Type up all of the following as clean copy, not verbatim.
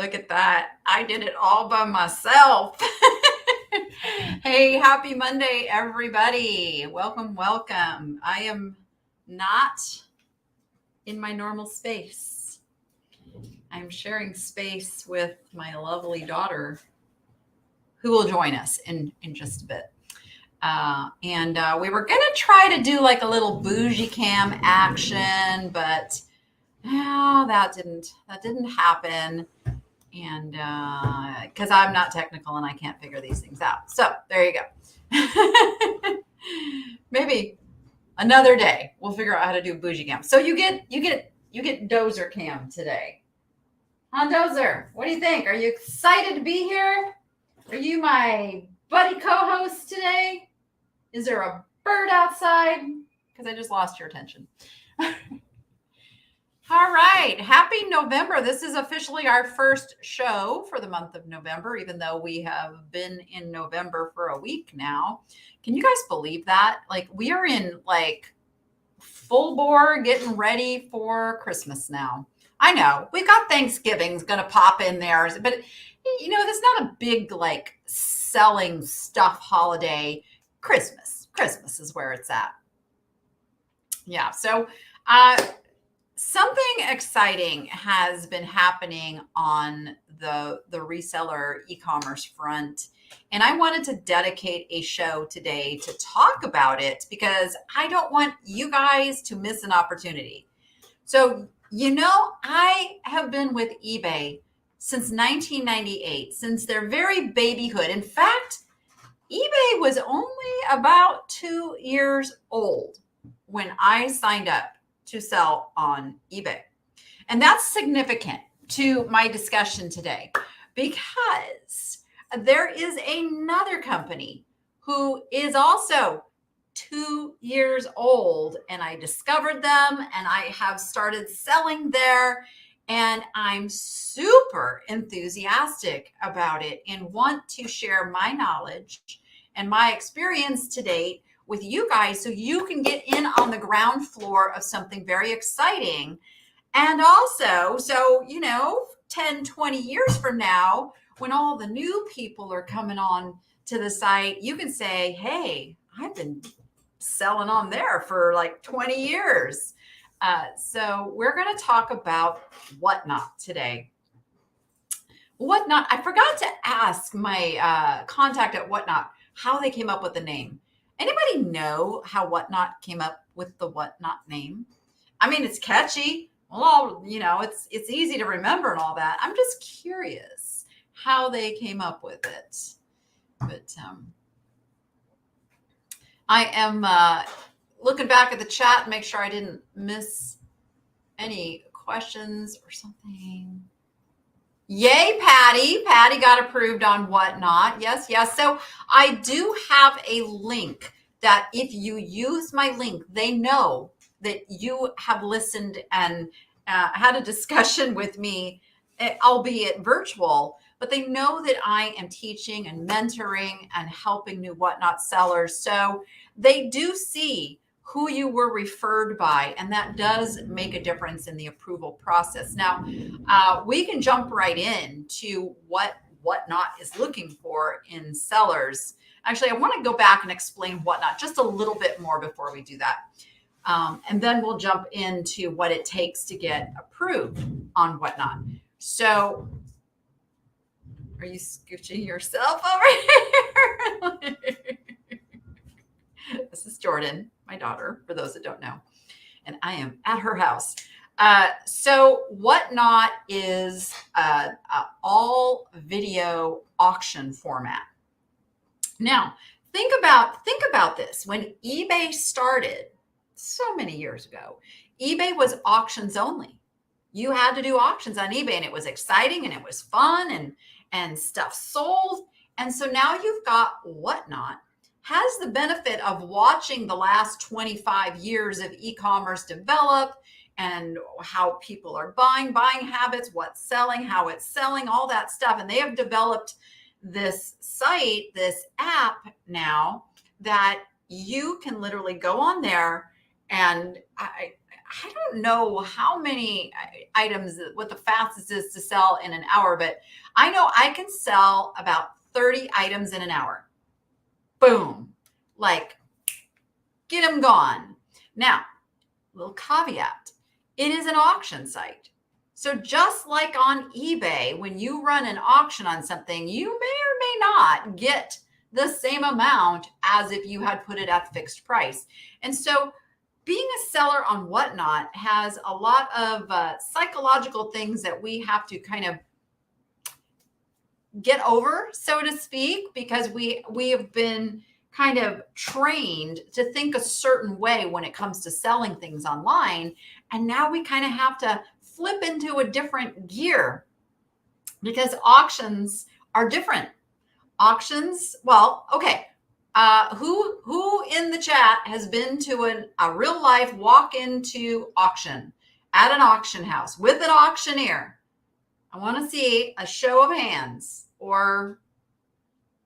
look at that. I did it all by myself. Hey, happy Monday, everybody. Welcome, welcome. I am not in my normal space. I'm sharing space with my lovely daughter who will join us in just a bit. And we were going to try to do like a little bougie cam action, but that didn't happen. And because I'm not technical and I can't figure these things out. So there you go. Maybe another day we'll figure out how to do bougie cam. So you get Dozer cam today. Huh, Dozer? What do you think? Are you excited to be here? Are you my buddy co-host today? Is there a bird outside? Because I just lost your attention. All right. Happy November. This is officially our first show for the month of November, even though we have been in November for a week now. Can you guys believe that? Like we are in like full bore getting ready for Christmas now. I know we got Thanksgiving's going to pop in there, but you know, there's not a big like selling stuff holiday. Christmas is where it's at. Yeah. So, something exciting has been happening on the reseller e-commerce front. And I wanted to dedicate a show today to talk about it because I don't want you guys to miss an opportunity. So, you know, I have been with eBay since 1998, since their very babyhood. In fact, eBay was only about 2 years old when I signed up to sell on eBay. And that's significant to my discussion today because there is another company who is also 2 years old, and I discovered them and I have started selling there, and I'm super enthusiastic about it and want to share my knowledge and my experience to date with you guys so you can get in on the ground floor of something very exciting. And also, so, you know, 10, 20 years from now, when all the new people are coming on to the site, you can say, hey, I've been selling on there for like 20 years. So we're going to talk about WhatNot today. WhatNot, I forgot to ask my contact at WhatNot how they came up with the name. Anybody know how WhatNot came up with the WhatNot name? I mean, it's catchy. Well, you know, it's easy to remember and all that. I'm just curious how they came up with it. But I am looking back at the chat and make sure I didn't miss any questions or something. Yay, Patty. Patty got approved on WhatNot. Yes, yes. So I do have a link that if you use my link, they know that you have listened and had a discussion with me, albeit virtual, but they know that I am teaching and mentoring and helping new WhatNot sellers. So they do see who you were referred by, and that does make a difference in the approval process. Now, we can jump right in to what WhatNot is looking for in sellers. Actually, I want to go back and explain WhatNot just a little bit more before we do that. And then we'll jump into what it takes to get approved on WhatNot. So, are you scooching yourself over here? This is Jordan, my daughter, for those that don't know. And I am at her house. So WhatNot is an all video auction format. Now, think about this. When eBay started so many years ago, eBay was auctions only. You had to do auctions on eBay, and it was exciting and it was fun and stuff sold. And so now you've got WhatNot has the benefit of watching the last 25 years of e-commerce develop and how people are buying habits, what's selling, how it's selling, all that stuff. And they have developed this site, this app now that you can literally go on there. And I don't know how many items, what the fastest is to sell in an hour, but I know I can sell about 30 items in an hour. Boom. Like, get them gone. Now, little caveat, it is an auction site. So just like on eBay, when you run an auction on something, you may or may not get the same amount as if you had put it at fixed price. And so being a seller on WhatNot has a lot of psychological things that we have to kind of get over, so to speak, because we have been kind of trained to think a certain way when it comes to selling things online. And now we kind of have to flip into a different gear because auctions are different. Auctions, well, okay. Who in the chat has been to a real life walk-into auction at an auction house with an auctioneer? I want to see a show of hands or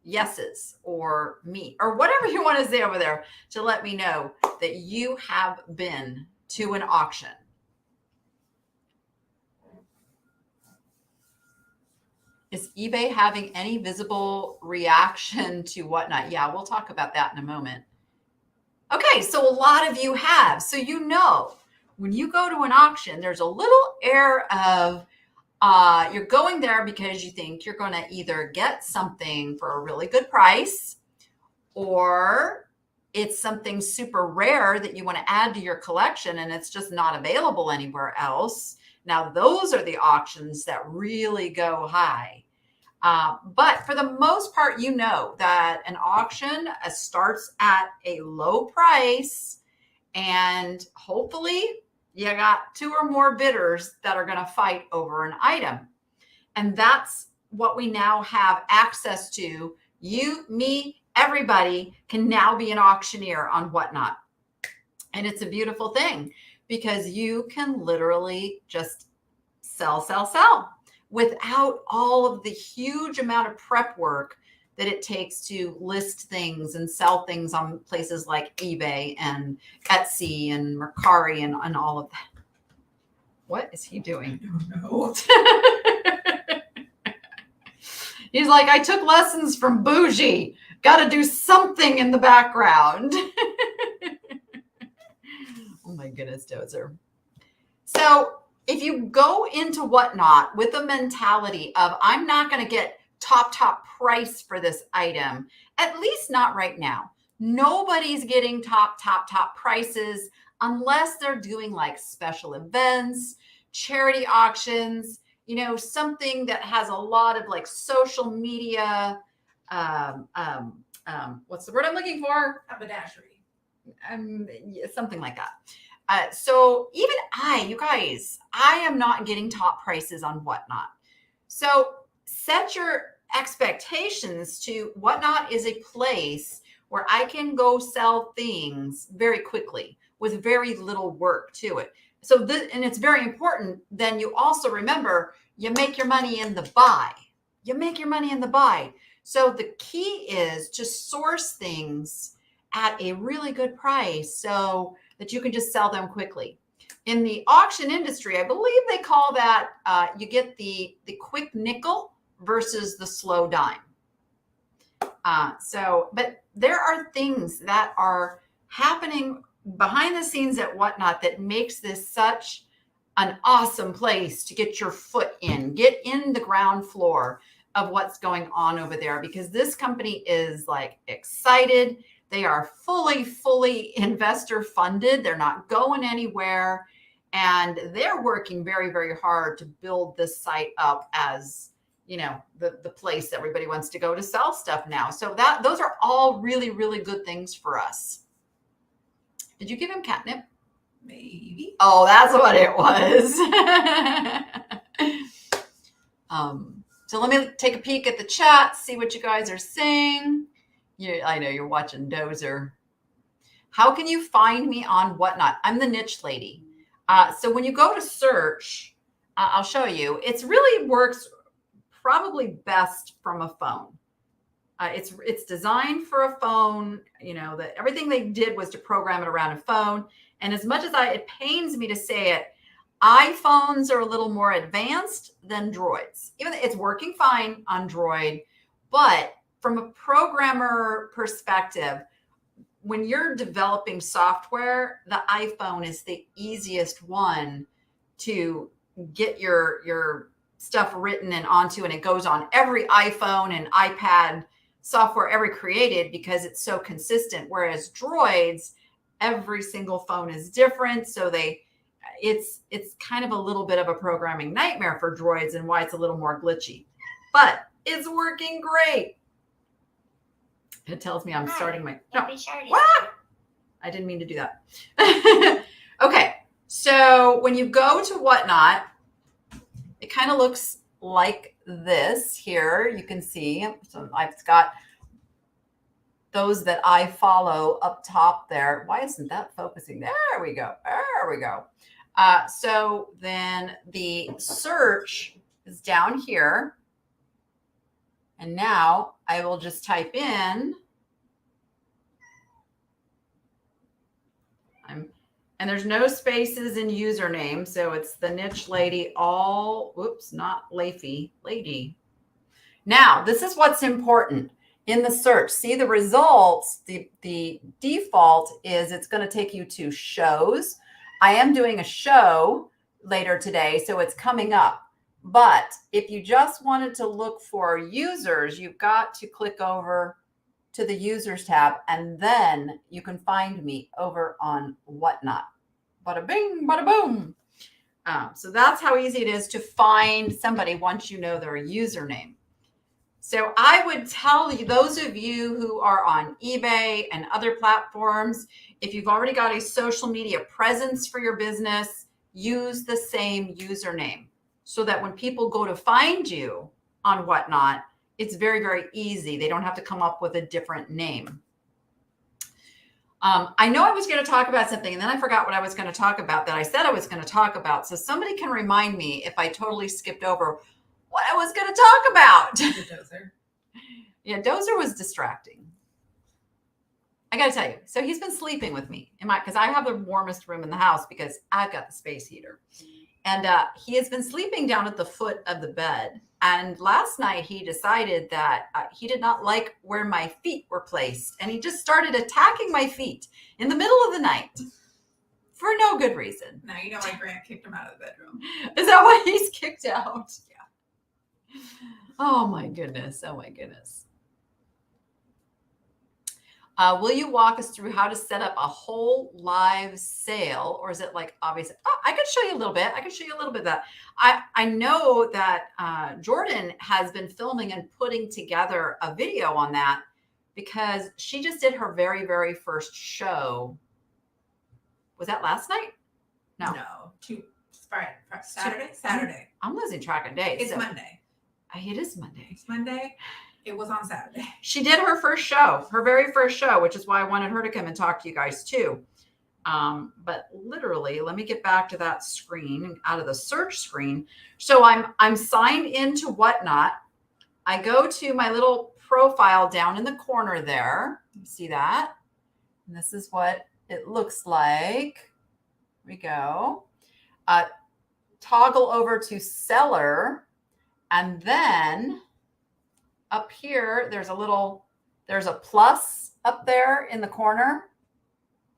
yeses or me or whatever you want to say over there to let me know that you have been to an auction. Is eBay having any visible reaction to WhatNot? Yeah, we'll talk about that in a moment. Okay, so a lot of you have. So you know, when you go to an auction, there's a little air of you're going there because you think you're going to either get something for a really good price or it's something super rare that you want to add to your collection and it's just not available anywhere else. Now, those are the auctions that really go high. But for the most part, you know that an auction starts at a low price and hopefully you got two or more bidders that are going to fight over an item. And that's what we now have access to. You, me, everybody can now be an auctioneer on WhatNot. And it's a beautiful thing because you can literally just sell without all of the huge amount of prep work that it takes to list things and sell things on places like eBay and Etsy and Mercari and all of that. What is he doing? I don't know. He's like, I took lessons from Bougie. Got to do something in the background. Oh my goodness, Dozer. So if you go into WhatNot with a mentality of, I'm not going to get top price for this item, at least not right now. Nobody's getting top prices unless they're doing like special events, charity auctions, you know, something that has a lot of like social media, what's the word I'm looking for? Haberdashery. Something like that. So even you guys, I am not getting top prices on WhatNot. So set your expectations to WhatNot is a place where I can go sell things very quickly with very little work to it. So this, and it's very important. Then you also remember you make your money in the buy. You make your money in the buy. So the key is to source things at a really good price so that you can just sell them quickly. In the auction industry, I believe they call that you get the quick nickel versus the slow dime. But there are things that are happening behind the scenes at WhatNot that makes this such an awesome place to get your foot in, get in the ground floor of what's going on over there, because this company is like excited. They are fully investor funded. They're not going anywhere. And they're working very, very hard to build this site up as, you know, the place everybody wants to go to sell stuff now. So those are all really, really good things for us. Did you give him catnip? Maybe. Oh, that's what it was. So let me take a peek at the chat, see what you guys are saying. I know you're watching Dozer. How can you find me on WhatNot? I'm the niche lady. So when you go to search, I'll show you. It really works probably best from a phone. It's designed for a phone. You know, that everything they did was to program it around a phone. And as much as it pains me to say it, iPhones are a little more advanced than Droids. Even though it's working fine on Droid, but from a programmer perspective, when you're developing software, the iPhone is the easiest one to get your stuff written and onto, and it goes on every iPhone and iPad software ever created because it's so consistent. Whereas Droids, every single phone is different, so it's kind of a little bit of a programming nightmare for Droids, and why it's a little more glitchy, but it's working great. It tells me I'm starting my what? I didn't mean to do that. Okay, so when you go to WhatNot, it kind of looks like this here. You can see, so I've got those that I follow up top there. Why isn't that focusing? There we go. There we go. So then the search is down here. And now I will just type in. And there's no spaces in username. So it's the niche lady, not Lafey, lady. Now, this is what's important in the search. See the results, the default is it's going to take you to shows. I am doing a show later today, so it's coming up. But if you just wanted to look for users, you've got to click over to the users tab, and then you can find me over on WhatNot. Bada bing, bada boom. So that's how easy it is to find somebody once you know their username. So I would tell you, those of you who are on eBay and other platforms, if you've already got a social media presence for your business, use the same username so that when people go to find you on WhatNot, it's very, very easy. They don't have to come up with a different name. I know I was going to talk about something, and then I forgot what I was going to talk about that I said I was going to talk about. So somebody can remind me if I totally skipped over what I was going to talk about. The dozer. Yeah, Dozer was distracting. I got to tell you. So he's been sleeping with me because I have the warmest room in the house because I've got the space heater. And he has been sleeping down at the foot of the bed. And last night he decided that he did not like where my feet were placed. And he just started attacking my feet in the middle of the night for no good reason. Now you know why Grant kicked him out of the bedroom. Is that why he's kicked out? Yeah. Oh my goodness. Oh my goodness. Will you walk us through how to set up a whole live sale? Or is it like obvious? Oh, I could show you a little bit. I can show you a little bit of that. I know that Jordan has been filming and putting together a video on that because she just did her very, very first show. Was that last night? No. Saturday. I'm losing track of days. It's Monday. It is Monday. It's Monday. It was on Saturday. She did her first show, her very first show, which is why I wanted her to come and talk to you guys too. But literally, let me get back to that screen, out of the search screen. So I'm signed into WhatNot. I go to my little profile down in the corner there. You see that? And this is what it looks like. Here we go. Toggle over to seller, and then up here, there's a plus up there in the corner.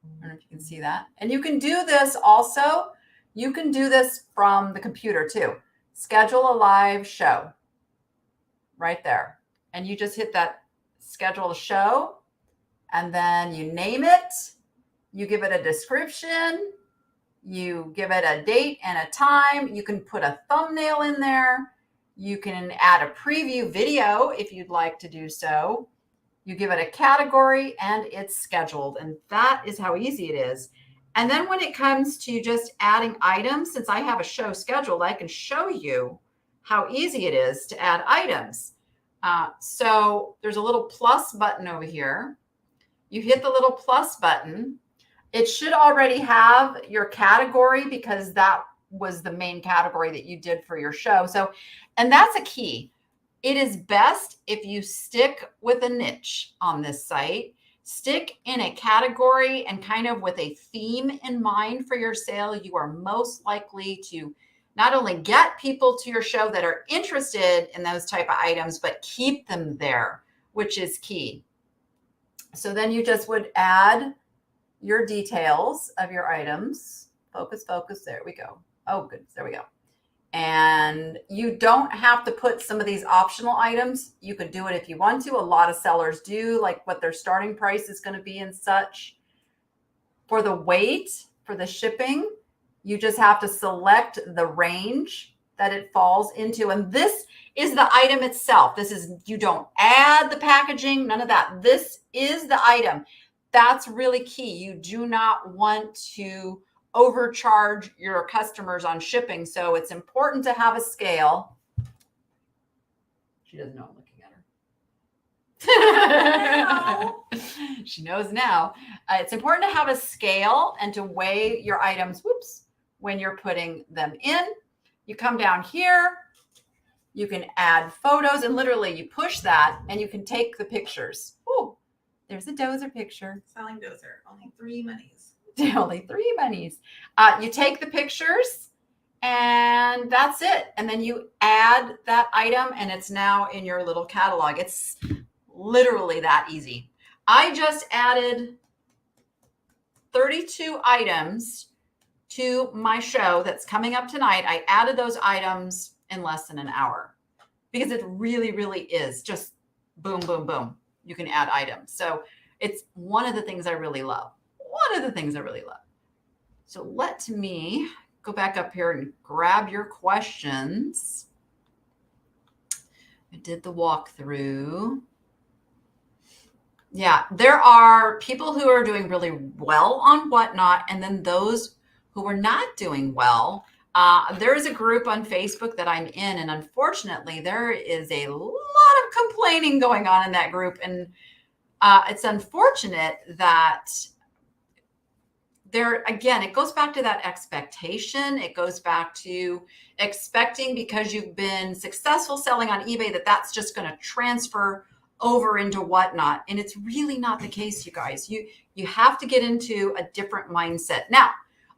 I don't know if you can see that. And you can do this also. You can do this from the computer too. Schedule a live show right there. And you just hit that schedule a show, and then you name it. You give it a description. You give it a date and a time. You can put a thumbnail in there. You can add a preview video if you'd like to do so. You give it a category and it's scheduled. And that is how easy it is. And then when it comes to just adding items, since I have a show scheduled, I can show you how easy it is to add items. So there's a little plus button over here. You hit the little plus button. It should already have your category because that was the main category that you did for your show. So, and that's a key. It is best if you stick with a niche on this site, stick in a category and kind of with a theme in mind for your sale. You are most likely to not only get people to your show that are interested in those type of items, but keep them there, which is key. So then you just would add your details of your items. Focus, focus. There we go. Oh, good. There we go. And you don't have to put some of these optional items. You could do it if you want to. A lot of sellers do, like what their starting price is going to be and such. For the weight, for the shipping, you just have to select the range that it falls into. And this is the item itself. This is, you don't add the packaging, none of that. This is the item. That's really key. You do not want to overcharge your customers on shipping. So it's important to have a scale. She doesn't know I'm looking at her. She knows now. It's important to have a scale and to weigh your items, when you're putting them in. You come down here, you can add photos, and literally you push that and you can take the pictures. Oh, there's a dozer picture. Selling dozer, only 3 monies. Only 3 bunnies. You take the pictures and that's it. And then you add that item and it's now in your little catalog. It's literally that easy. I just added 32 items to my show that's coming up tonight. I added those items in less than an hour because it really, really is just boom, boom, boom. You can add items. So it's one of the things I really love. So let me go back up here and grab your questions. I did the walkthrough. Yeah, there are people who are doing really well on WhatNot, and then those who are not doing well. There is a group on Facebook that I'm in, and unfortunately, there is a lot of complaining going on in that group, and it's unfortunate that there, again, it goes back to that expectation. It goes back to expecting because you've been successful selling on eBay that that's just going to transfer over into WhatNot. And it's really not the case, you guys. You have to get into a different mindset. Now,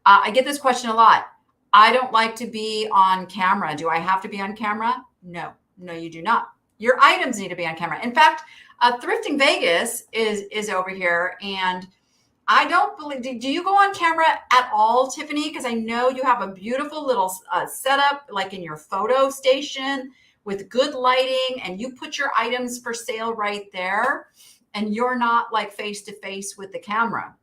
I get this question a lot. I don't like to be on camera. Do I have to be on camera? No, you do not. Your items need to be on camera. In fact, Thrifting Vegas is over here, and I don't believe, do you go on camera at all, Tiffany? Because I know you have a beautiful little setup like in your photo station with good lighting, and you put your items for sale right there, and you're not like face to face with the camera.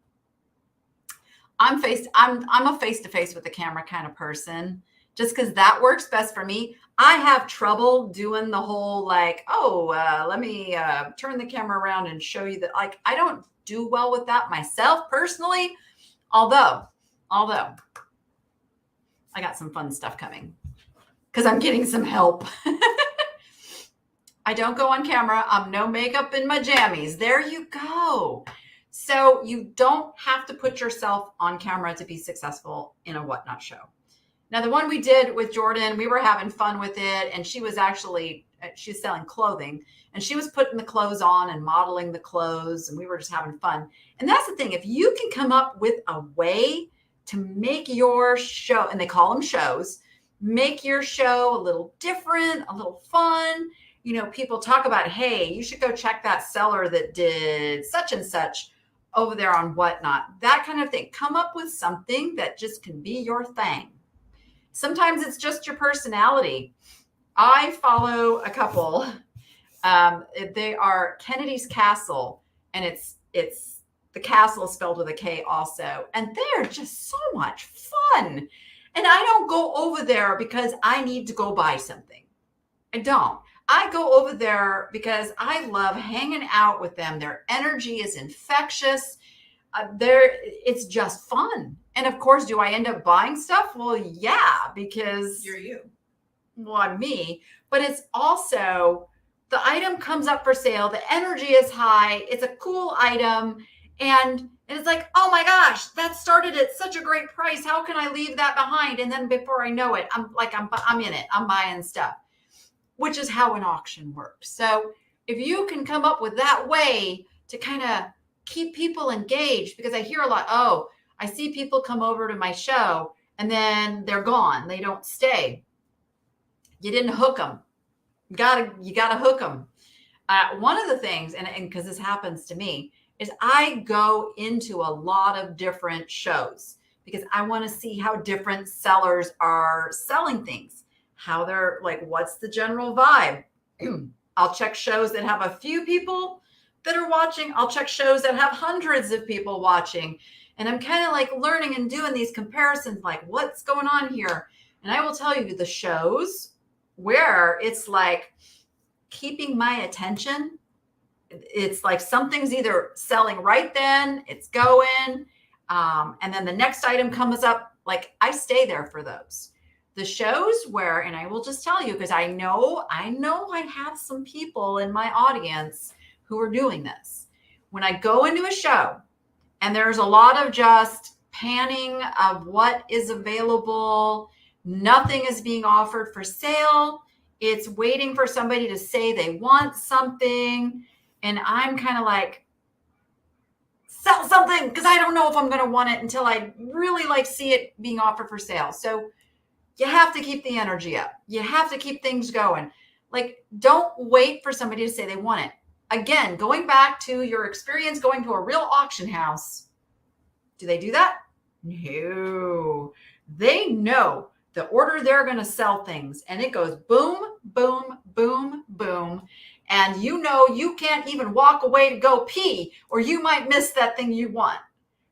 I'm a face to face with the camera kind of person, just because that works best for me. I have trouble doing the whole like, let me turn the camera around and show you that. Like, I don't do well with that myself personally, although I got some fun stuff coming because I'm getting some help. I don't go on camera. I'm no makeup in my jammies. There you go. So you don't have to put yourself on camera to be successful in a WhatNot show. Now, the one we did with Jordan, we were having fun with it, and she's selling clothing, and she was putting the clothes on and modeling the clothes, and we were just having fun. And that's the thing. If you can come up with a way to make your show, and they call them shows, make your show a little different, a little fun. You know, people talk about, hey, you should go check that seller that did such and such over there on WhatNot, that kind of thing. Come up with something that just can be your thing. Sometimes it's just your personality. I follow a couple. They are Kennedy's Castle, and it's the castle is spelled with a K also. And they're just so much fun. And I don't go over there because I need to go buy something. I don't. I go over there because I love hanging out with them. Their energy is infectious. It's just fun. And of course, do I end up buying stuff? Well, yeah, because You're you. Well, I'm me. But it's also the item comes up for sale. The energy is high. It's a cool item. And it's like, oh my gosh, that started at such a great price. How can I leave that behind? And then before I know it, I'm in it. I'm buying stuff. which is how an auction works. So if you can come up with that way to kind of keep people engaged, because I hear a lot, oh, I see people come over to my show and then they're gone. They don't stay. You didn't hook them. You gotta hook them. One of the things, and because this happens to me, is I go into a lot of different shows because I want to see how different sellers are selling things, how they're like, what's the general vibe? I'll check shows that have a few people that are watching. I'll check shows that have hundreds of people watching. And I'm kind of like learning and doing these comparisons, like what's going on here. And I will tell you the shows where it's like keeping my attention. It's like something's either selling right then, it's going, and then the next item comes up. Like I stay there for those. The shows where, and I will just tell you, because I know I have some people in my audience who are doing this. When I go into a show and there's a lot of just panning of what is available, nothing is being offered for sale. It's waiting for somebody to say they want something. And I'm kind of like, sell something, because I don't know if I'm going to want it until I really like see it being offered for sale. So you have to keep the energy up. You have to keep things going. Like, don't wait for somebody to say they want it. Again, going back to your experience going to a real auction house, do they do that? No. They know the order they're going to sell things, and it goes boom, boom, boom, boom. And you know you can't even walk away to go pee, or you might miss that thing you want.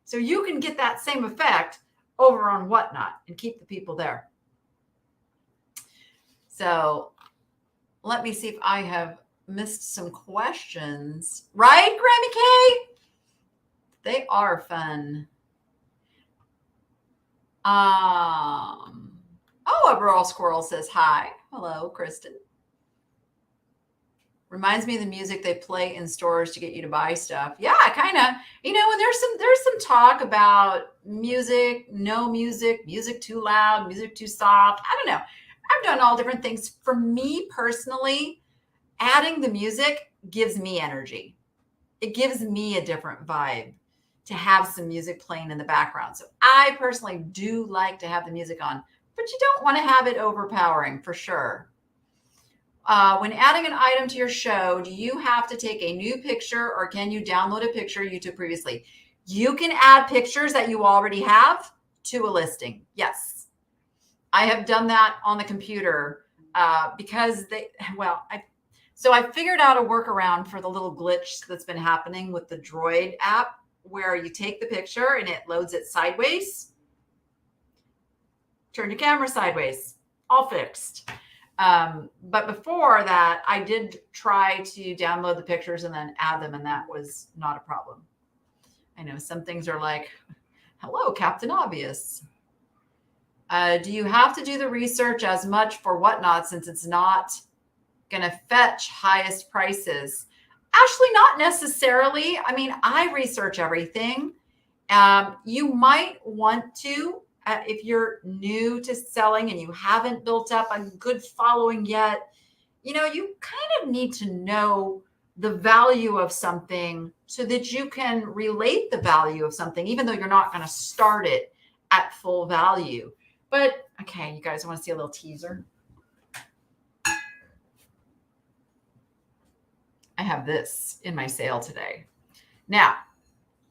So you can get that same effect over on WhatNot and keep the people there. So let me see if I have missed some questions. Right, Grammy K? They are fun. Oh, a rural squirrel says hi. Hello, Kristen. Reminds me of the music they play in stores to get you to buy stuff. Yeah, kind of. You know, and there's some talk about music, no music, music too loud, music too soft. I don't know. I've done all different things. For me personally, adding the music gives me energy. It gives me a different vibe to have some music playing in the background. So I personally do like to have the music on, but you don't want to have it overpowering for sure. When adding an item to your show, do you have to take a new picture, or can you download a picture you took previously? You can add pictures that you already have to a listing. Yes. I have done that on the computer because I figured out a workaround for the little glitch that's been happening with the Droid app, where you take the picture and it loads it sideways. Turn your camera sideways. All fixed. But before that, I did try to download the pictures and then add them, and that was not a problem. I know some things are like, hello, Captain Obvious. Do you have to do the research as much for WhatNot since it's not going to fetch highest prices? Actually, not necessarily. I mean, I research everything. You might want to, if you're new to selling and you haven't built up a good following yet, you know, you kind of need to know the value of something so that you can relate the value of something, even though you're not going to start it at full value. But okay, you guys want to see a little teaser? I have this in my sale today. Now,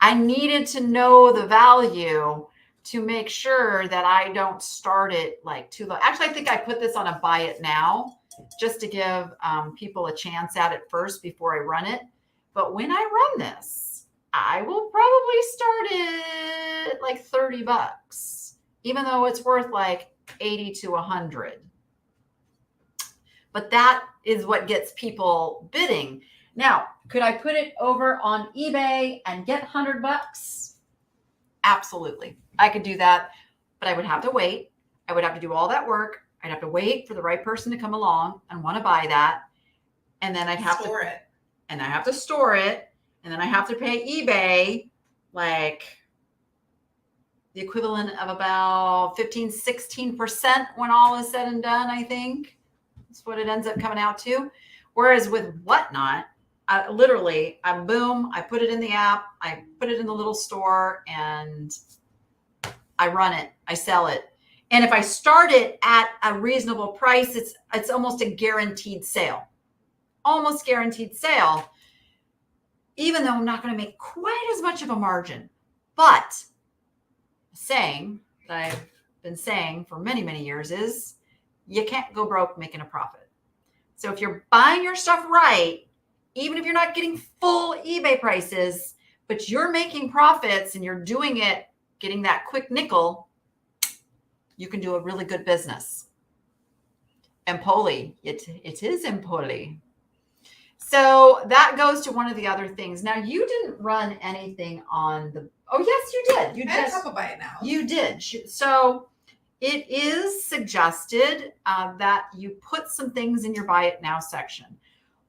I needed to know the value to make sure that I don't start it like too low. Actually, I think I put this on a buy it now just to give people a chance at it first before I run it. But when I run this, I will probably start it like 30 bucks, even though it's worth like 80 to 100. But that is what gets people bidding. Now, could I put it over on eBay and get 100 bucks? Absolutely. I could do that, but I would have to wait. I would have to do all that work. I'd have to wait for the right person to come along and want to buy that. And then I'd have to store it. And I have to store it. And then I have to pay eBay like the equivalent of about 15, 16% when all is said and done, I think. That's what it ends up coming out to. Whereas with WhatNot, I boom, I put it in the app, I put it in the little store, and I run it, I sell it. And if I start it at a reasonable price, it's almost a guaranteed sale. Almost guaranteed sale, even though I'm not going to make quite as much of a margin. But saying that I've been saying for many, many years is you can't go broke making a profit. So if you're buying your stuff right, even if you're not getting full eBay prices, but you're making profits and you're doing it, getting that quick nickel, you can do a really good business. Empoli, it is Empoli. So that goes to one of the other things. Now, you didn't run anything on the, oh yes, you did. You did. Talk about it now. You did. So it is suggested that you put some things in your Buy It Now section,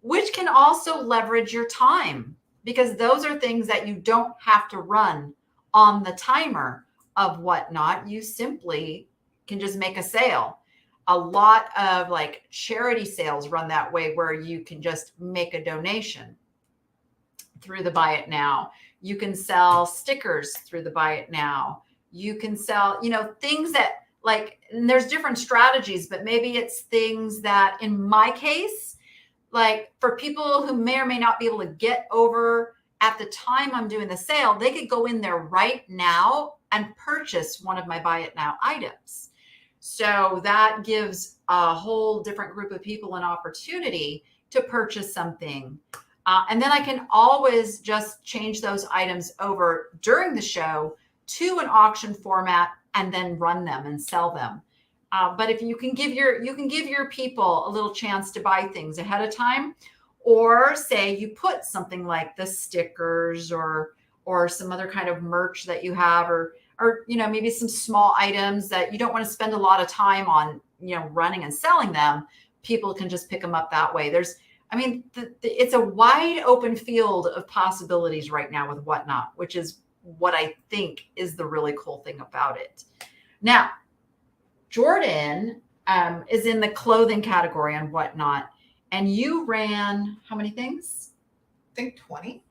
which can also leverage your time, because those are things that you don't have to run on the timer of WhatNot. You simply can just make a sale. A lot of like charity sales run that way, where you can just make a donation through the Buy It Now. You can sell stickers through the Buy It Now. You can sell, things that like, and there's different strategies, but maybe it's things that in my case, like for people who may or may not be able to get over at the time I'm doing the sale, they could go in there right now and purchase one of my Buy It Now items. So that gives a whole different group of people an opportunity to purchase something. And then I can always just change those items over during the show to an auction format and then run them and sell them. But if you can give your people a little chance to buy things ahead of time, or say you put something like the stickers or some other kind of merch that you have, or maybe some small items that you don't want to spend a lot of time on, running and selling them. People can just pick them up that way. It's a wide open field of possibilities right now with WhatNot, which is what I think is the really cool thing about it. Now, Jordan is in the clothing category on WhatNot, and you ran how many things? I think 20.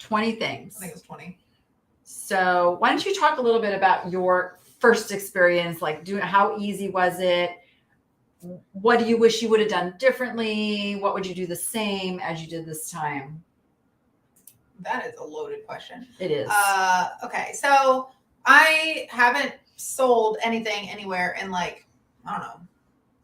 20 things. I think it was 20. So why don't you talk a little bit about your first experience, like how easy was it? What do you wish you would have done differently? What would you do the same as you did this time? That is a loaded question. It is. Okay. So I haven't sold anything anywhere in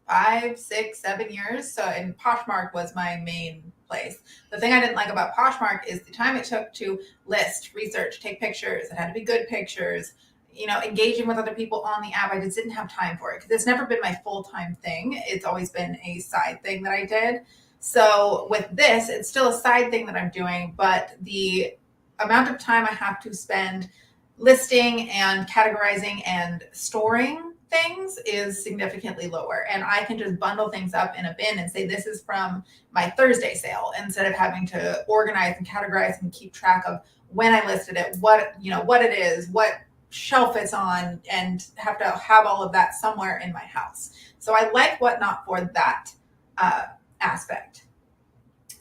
5, 6, 7 years. So, and Poshmark was my main place. The thing I didn't like about Poshmark is the time it took to list, research, take pictures. It had to be good pictures, engaging with other people on the app. I just didn't have time for it because it's never been my full-time thing. It's always been a side thing that I did. So with this, it's still a side thing that I'm doing, but the amount of time I have to spend listing and categorizing and storing things is significantly lower. And I can just bundle things up in a bin and say, this is from my Thursday sale, instead of having to organize and categorize and keep track of when I listed it, what it is, what shelf it's on, and have to have all of that somewhere in my house. So I like WhatNot for that aspect.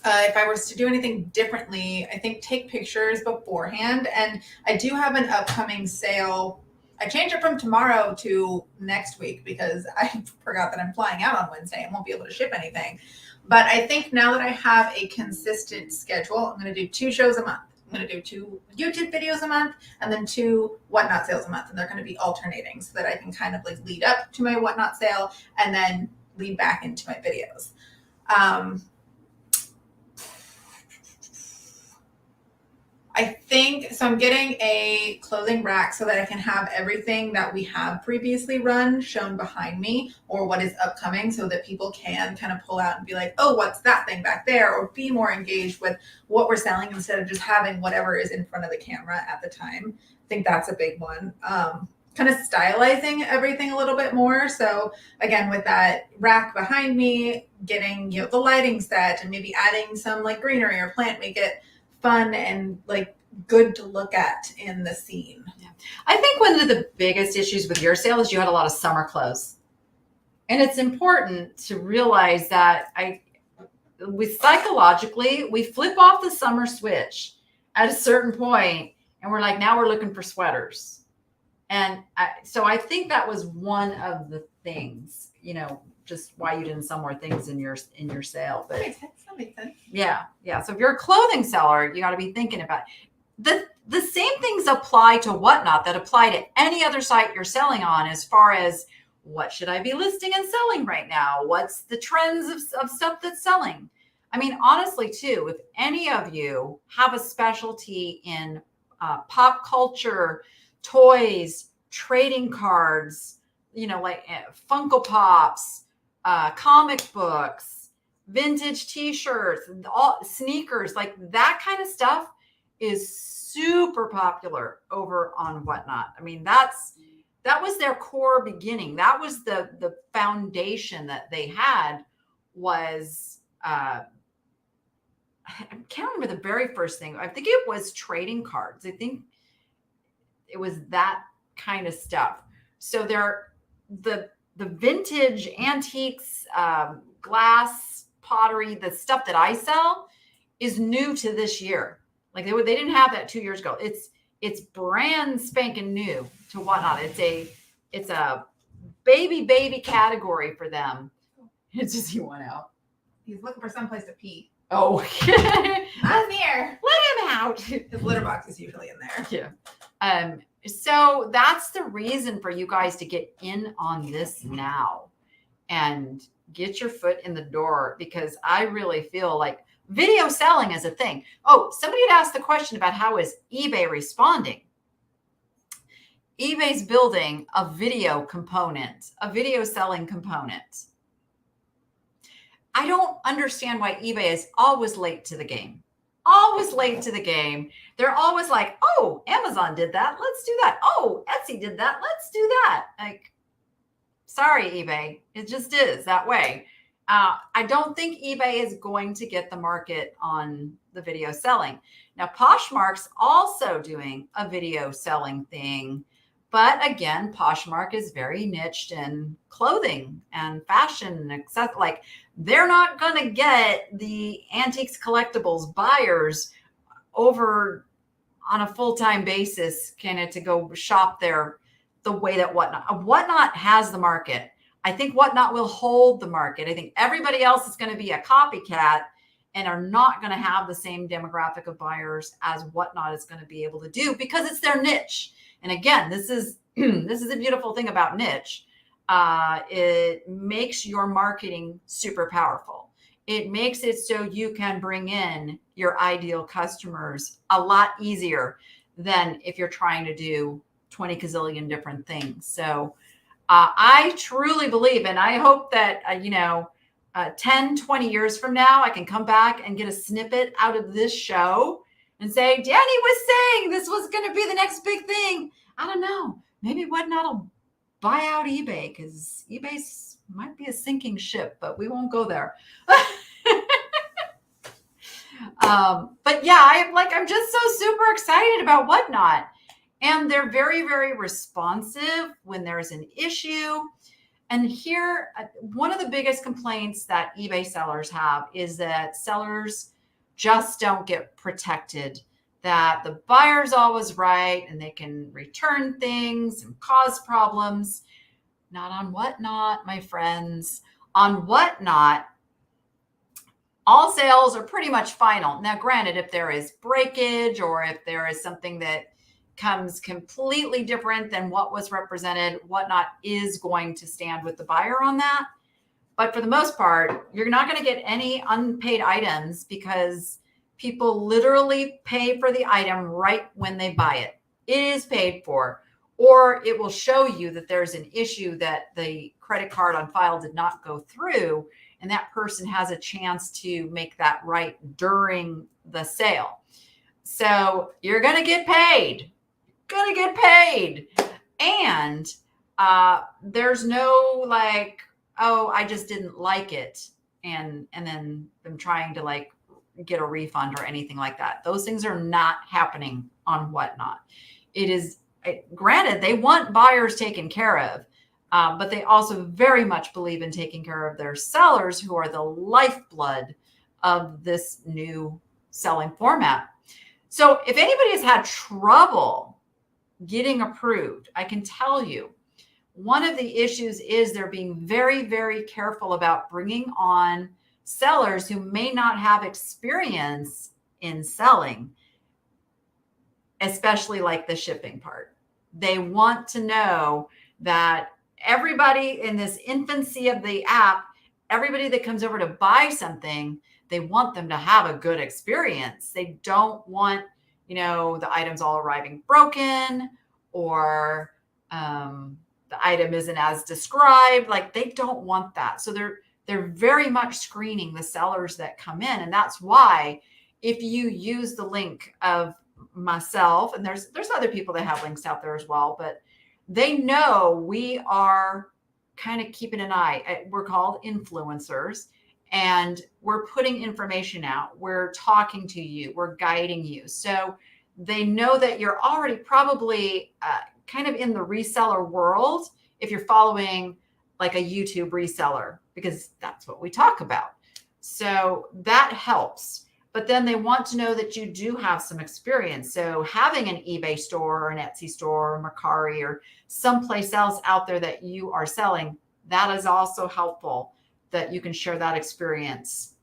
If I was to do anything differently, I think take pictures beforehand. And I do have an upcoming sale. I changed it from tomorrow to next week because I forgot that I'm flying out on Wednesday and won't be able to ship anything. But I think now that I have a consistent schedule, I'm going to do 2 shows a month. I'm going to do 2 YouTube videos a month and then 2 WhatNot sales a month. And they're going to be alternating so that I can kind of lead up to my WhatNot sale and then lead back into my videos. I think, so I'm getting a clothing rack so that I can have everything that we have previously run shown behind me, or what is upcoming, so that people can kind of pull out and be like, oh, what's that thing back there? Or be more engaged with what we're selling instead of just having whatever is in front of the camera at the time. I think that's a big one. Kind of stylizing everything a little bit more. So again, with that rack behind me, getting, the lighting set and maybe adding some greenery or plant, make it fun and good to look at in the scene. Yeah. I think one of the biggest issues with your sale is you had a lot of summer clothes. And it's important to realize that we psychologically, we flip off the summer switch at a certain point and we're like, now we're looking for sweaters. And so I think that was one of the things, just why you didn't sell more things in your sale. But That makes sense. Yeah. So if you're a clothing seller, you got to be thinking about the same things apply to WhatNot that apply to any other site you're selling on, as far as what should I be listing and selling right now? What's the trends of stuff that's selling? I mean, honestly, too, if any of you have a specialty in pop culture, toys, trading cards, like Funko Pops, comic books, vintage t-shirts, all sneakers, like that kind of stuff is super popular over on WhatNot. I mean, that was their core beginning. That was the foundation that they had. Was I can't remember the very first thing. I think it was trading cards. I think it was that kind of stuff. So the vintage antiques, glass, pottery, the stuff that I sell is new to this year. Like they didn't have that 2 years ago. It's brand spanking new to WhatNot. It's a baby category for them. It's just, he went out. He's looking for someplace to pee. Oh, not here. Let him out. His litter box is usually in there. Yeah. So that's the reason for you guys to get in on this now and get your foot in the door, because I really feel like video selling is a thing. Oh, somebody had asked the question about how is eBay responding. eBay's building a video component, a video selling component. I don't understand why eBay is always late to the game. Always late to the game. They're always like, oh, Amazon did that. Let's do that. Oh, Etsy did that. Let's do that. Like, sorry, eBay. It just is that way. I don't think eBay is going to get the market on the video selling. Now, Poshmark's also doing a video selling thing. But again, Poshmark is very niched in clothing and fashion, except like they're not going to get the antiques collectibles buyers over on a full-time basis kind of to go shop there the way that WhatNot has the market. I think WhatNot will hold the market. I think everybody else is going to be a copycat and are not going to have the same demographic of buyers as WhatNot is going to be able to do, because it's their niche. And again, this is a beautiful thing about niche. It makes your marketing super powerful. It makes it so you can bring in your ideal customers a lot easier than if you're trying to do 20 gazillion different things. So I truly believe, and I hope that, 10, 20 years from now, I can come back and get a snippet out of this show and say, Danny was saying this was going to be the next big thing. I don't know. Maybe WhatNot will buy out eBay, because eBay might be a sinking ship, but we won't go there. But yeah, I'm just so super excited about WhatNot. And they're very, very responsive when there's an issue. And here, one of the biggest complaints that eBay sellers have is that sellers just don't get protected, that the buyer's always right and they can return things and cause problems. Not on WhatNot, my friends. On WhatNot, all sales are pretty much final. Now, granted, if there is breakage or if there is something that comes completely different than what was represented, WhatNot is going to stand with the buyer on that. But for the most part, you're not going to get any unpaid items, because people literally pay for the item right when they buy it. It is paid for, or it will show you that there's an issue that the credit card on file did not go through, and that person has a chance to make that right during the sale. So you're going to get paid. And there's no like, oh, I just didn't like it, and then them trying to like get a refund or anything like that. Those things are not happening on WhatNot. It is, granted, they want buyers taken care of. But they also very much believe in taking care of their sellers, who are the lifeblood of this new selling format. So if anybody has had trouble getting approved, I can tell you, one of the issues is they're being very, very careful about bringing on sellers who may not have experience in selling, especially like the shipping part. They want to know that everybody in this infancy of the app, everybody that comes over to buy something, they want them to have a good experience. They don't want, the items all arriving broken, or the item isn't as described. Like, they don't want that. So they're very much screening the sellers that come in. And that's why if you use the link of myself, and there's other people that have links out there as well, but they know we are kind of keeping an eye. We're called influencers, and we're putting information out. We're talking to you. We're guiding you. So they know that you're already probably kind of in the reseller world if you're following like a YouTube reseller, because that's what we talk about. So that helps. But then they want to know that you do have some experience. So having an eBay store or an Etsy store or Mercari or someplace else out there that you are selling, that is also helpful, that you can share that experience.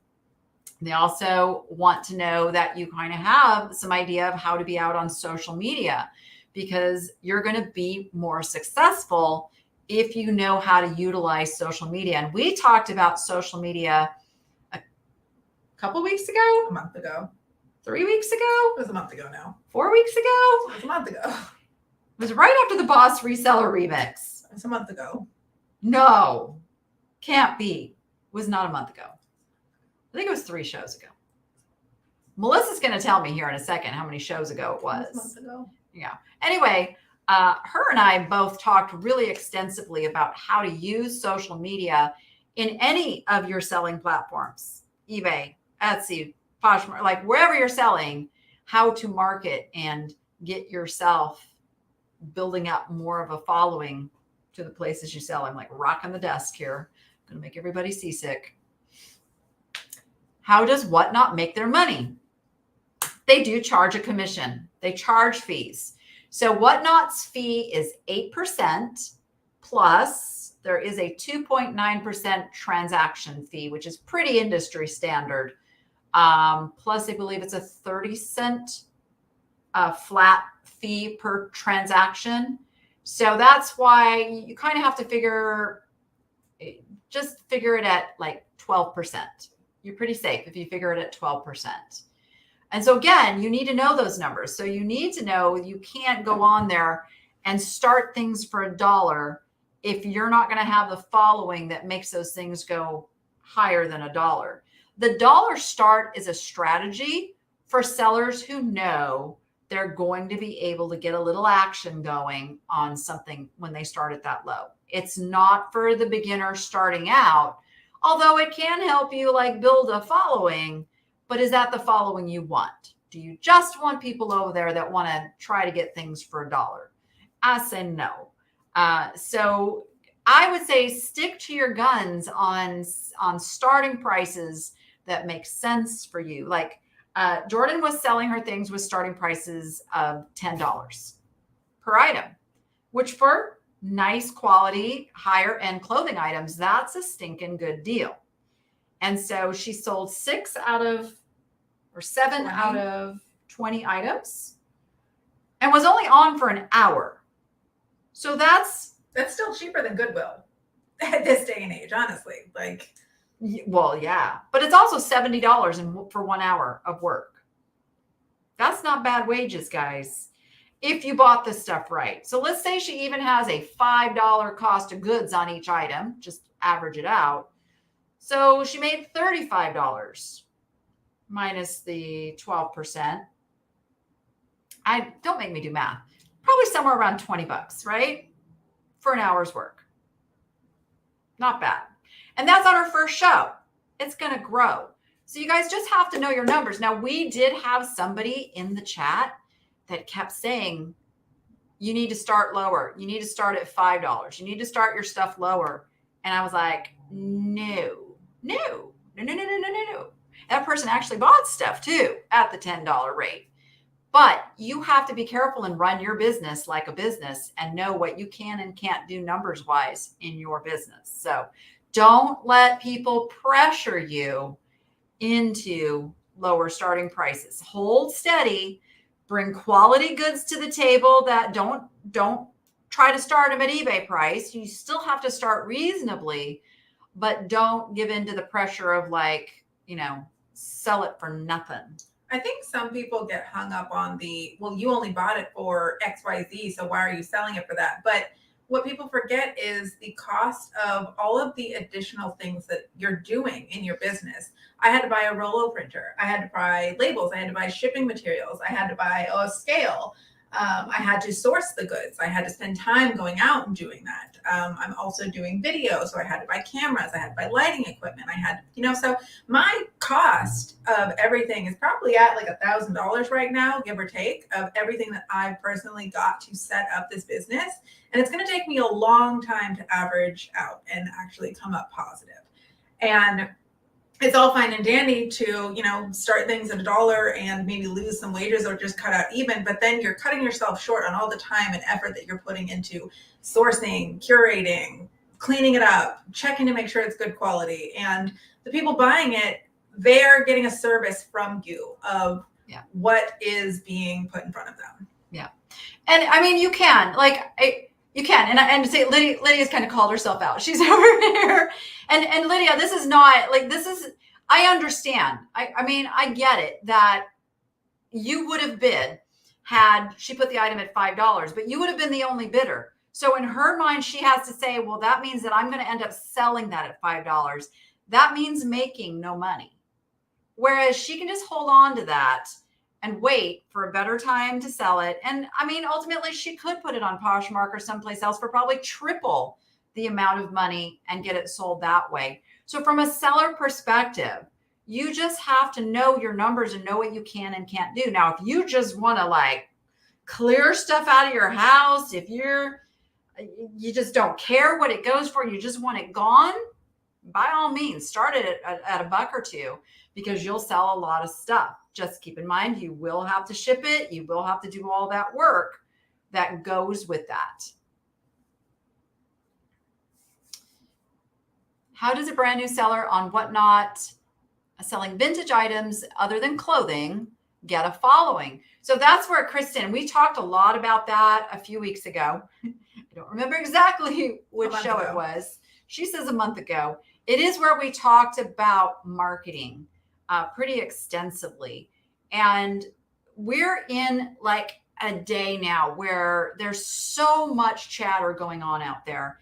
They also want to know that you kind of have some idea of how to be out on social media, because you're going to be more successful if you know how to utilize social media. And we talked about social media couple weeks ago, A month ago. 3 weeks ago. It was a month ago now. 4 weeks ago. It was a month ago. It was right after the Boss Reseller Remix. It's a month ago. No, can't be. It was not a month ago. I think it was 3 shows ago. Melissa's going to tell me here in a second how many shows ago it was. It was a month ago. Yeah. Anyway, her and I both talked really extensively about how to use social media in any of your selling platforms, eBay, Etsy, Poshmark, like wherever you're selling, how to market and get yourself building up more of a following to the places you sell. I'm like rocking the desk here. I'm going to make everybody seasick. How does WhatNot make their money? They do charge a commission. They charge fees. So WhatNot's fee is 8%, plus there is a 2.9% transaction fee, which is pretty industry standard. Plus, I believe it's a 30-cent flat fee per transaction. So that's why you kind of have to figure it at like 12%. You're pretty safe if you figure it at 12%. And so again, you need to know those numbers. So you need to know you can't go on there and start things for $1 if you're not going to have the following that makes those things go higher than $1. The dollar start is a strategy for sellers who know they're going to be able to get a little action going on something when they start at that low. It's not for the beginner starting out, although it can help you like build a following. But is that the following you want? Do you just want people over there that want to try to get things for $1? I say no. So I would say stick to your guns on starting prices that make sense for you. Like Jordan was selling her things with starting prices of $10 per item, which for nice quality, higher end clothing items, that's a stinking good deal. And so she sold 7 out of 20 items and was only on for an hour. So that's still cheaper than Goodwill at this day and age, honestly. Like, well, yeah, but it's also $70 for 1 hour of work. That's not bad wages, guys, if you bought this stuff right. So let's say she even has a $5 cost of goods on each item, just average it out. So she made $35 minus the 12%. Don't make me do math. Probably somewhere around $20, right? For an hour's work. Not bad. And that's on her first show. It's going to grow. So you guys just have to know your numbers. Now, we did have somebody in the chat that kept saying, you need to start lower. You need to start at $5. You need to start your stuff lower. And I was like, no, no, no, no, no, no, no, no. That person actually bought stuff too at the $10 rate. But you have to be careful and run your business like a business and know what you can and can't do numbers wise in your business. So don't let people pressure you into lower starting prices. Hold steady, bring quality goods to the table that don't try to start them at eBay price. You still have to start reasonably, but don't give in to the pressure of like, sell it for nothing. I think some people get hung up on well, you only bought it for XYZ, so why are you selling it for that? But what people forget is the cost of all of the additional things that you're doing in your business. I had to buy a Rollo printer. I had to buy labels. I had to buy shipping materials. I had to buy a scale. I had to source the goods. I had to spend time going out and doing that. I'm also doing video, so I had to buy cameras. I had to buy lighting equipment. I had, so my cost of everything is probably at like $1,000 right now, give or take, of everything that I've personally got to set up this business. And it's going to take me a long time to average out and actually come up positive. And it's all fine and dandy to, start things at $1 and maybe lose some wages or just cut out even, but then you're cutting yourself short on all the time and effort that you're putting into sourcing, curating, cleaning it up, checking to make sure it's good quality. And the people buying it, they're getting a service from you of what is being put in front of them. Yeah. And I mean, you can you can. And say Lydia's kind of called herself out. She's over here. And Lydia, this is not I understand. I mean, I get it that you would have bid had she put the item at $5, but you would have been the only bidder. So in her mind, she has to say, well, that means that I'm going to end up selling that at $5. That means making no money. Whereas she can just hold on to that and wait for a better time to sell it. And I mean, ultimately she could put it on Poshmark or someplace else for probably triple the amount of money and get it sold that way. So from a seller perspective, you just have to know your numbers and know what you can and can't do. Now, if you just want to clear stuff out of your house, if you just don't care what it goes for, you just want it gone, by all means, start it at $1 or $2 because you'll sell a lot of stuff. Just keep in mind, you will have to ship it. You will have to do all that work that goes with that. How does a brand new seller on WhatNot selling vintage items other than clothing get a following? So that's where Kristen, we talked a lot about that a few weeks ago. I don't remember exactly which show it was. She says a month ago. It is where we talked about marketing pretty extensively. And we're in a day now where there's so much chatter going on out there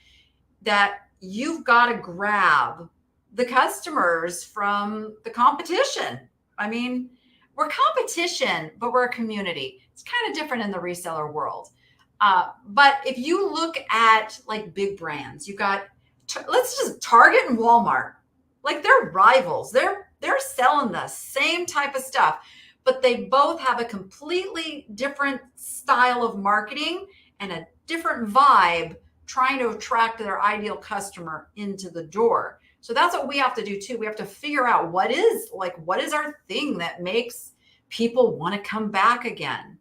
that you've got to grab the customers from the competition. I mean, we're competition, but we're a community. It's kind of different in the reseller world. But if you look at big brands, you've got, let's just Target and Walmart, they're rivals. They're selling the same type of stuff, but they both have a completely different style of marketing and a different vibe trying to attract their ideal customer into the door. So that's what we have to do too. We have to figure out what is our thing that makes people want to come back again.